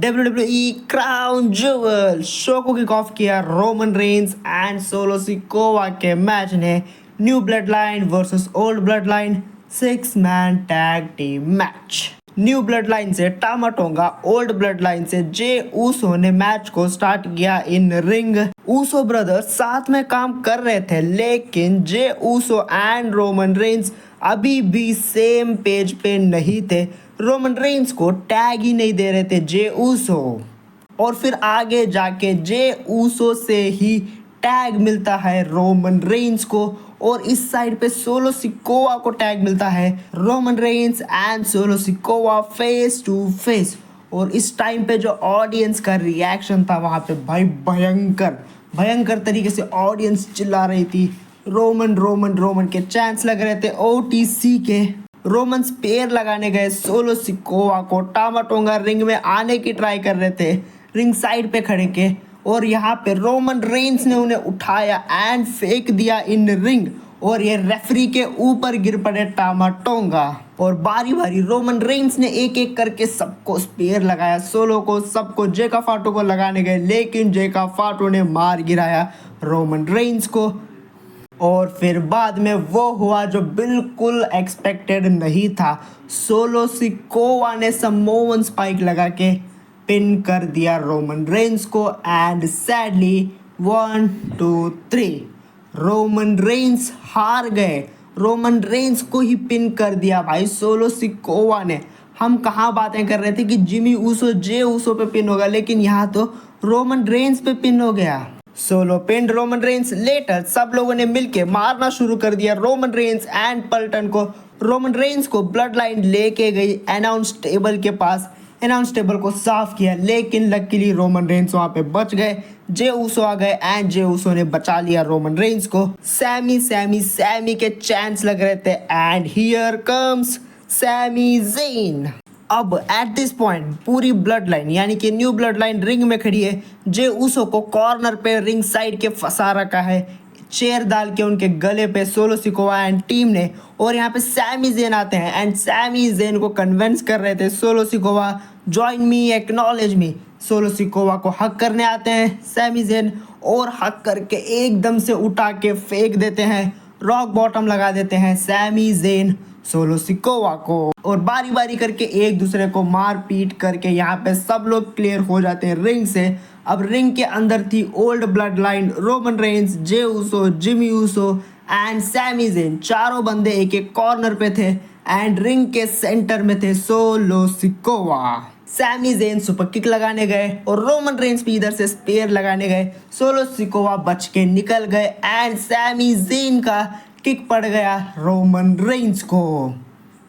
WWE crown jewel show को kick off किया Roman Reigns and Solo Sikoa के match ने new blood line versus old blood line 6-man tag team match. New blood line से टामा tonga, old blood line से Jey Uso ने match को start किया in ring. Uso brothers साथ में काम कर रहे थे, लेकिन Jey Uso and Roman Reigns अभी भी सेम पेज पे नहीं थे। रोमन रेंस को टैग ही नहीं दे रहे थे जे ऊसो, और फिर आगे जाके जे ऊसो से ही टैग मिलता है रोमन रेंस को, और इस साइड पे सोलो सिकोवा को टैग मिलता है। Roman Reigns and Solo Sikoa face to face, और इस टाइम पे जो ऑडियंस का रिएक्शन था वहाँ पे भाई भयंकर भयंकर तरीके से ऑडियंस चिल्ला रही थी। रोमन रोमन रोमन के चांस लग रहे थे ओटीसी के। रोमन स्पेयर लगाने गए सोलो सिकोवा को, टामा टोंगा रिंग में आने की ट्राई कर रहे थे रिंग साइड पे खड़े के, और यहाँ पे रोमन रेंस ने उन्हें उठाया एंड फेंक दिया इन रिंग, और ये रेफरी के ऊपर गिर पड़े टामा टोंगा। और बारी बारी रोमन रेंस ने एक एक करके सबको स्पेयर लगाया, सोलो को, सबको, जेका फाटो को लगाने गए, लेकिन जेका फाटो ने मार गिराया रोमन रेंस को। और फिर बाद में वो हुआ जो बिल्कुल एक्सपेक्टेड नहीं था, सोलो सिकोवा ने समोवन स्पाइक लगा के पिन कर दिया रोमन रेंस को, एंड सैडली 1 2 3 रोमन रेंस हार गए। रोमन रेंस को ही पिन कर दिया भाई सोलो सिकोवा ने। हम कहाँ बातें कर रहे थे कि जिमी ऊसो जे ऊसो पे पिन होगा, लेकिन यहाँ तो रोमन रेंस पे पिन हो गया। Solo pin Roman Reigns. Later सब लोगों ने मिलके मारना शुरू कर दिया रोमन रेंस एंड पल्टन को। रोमन रेंस को ब्लड लाइन लेके गई अनाउंस टेबल के पास, अनाउंस टेबल को साफ किया, लेकिन लकीली रोमन रेंस वहां पे बच गए। जे ऊसो आ गए एंड जे ऊसो ने बचा लिया रोमन रेंस को। सैमी के चांस लग रहे थे, and here comes Sami Zayn. अब एट दिस पॉइंट पूरी ब्लड लाइन यानी कि न्यू ब्लड लाइन रिंग में खड़ी है। जे ऊसो को कॉर्नर पे रिंग साइड के फंसा रखा है, चेयर डाल के उनके गले पे सोलो सिकोवा एंड टीम ने, और यहाँ पे सैमी ज़ेन आते हैं एंड सैमी ज़ेन को कन्विंस कर रहे थे Solo Sikoa join me, acknowledge me. Solo Sikoa को हक करने आते हैं सैमी ज़ेन, और हक करके एकदम से उठा के फेंक देते हैं, रॉक बॉटम लगा देते हैं सैमी ज़ेन सोलो सिकोवा को, और बारी बारी करके एक दूसरे को मार पीट करके यहाँ पे सब लोग क्लियर हो जाते हैं रिंग से। अब रिंग के अंदर थी old bloodline, Roman Reigns, Jey Uso, Jimmy Uso and Sami Zayn. चारों बंदे एक एक कॉर्नर पे थे, एंड रिंग के सेंटर में थे Solo Sikoa. Sami Zayn super kick लगाने गए और रोमन रेंस भी इधर से स्पेयर लगाने गए। सोलो सिकोवा बच के निकल गए, एंड सैमी ज़ेन का किक पड़ गया रोमन रेंस को।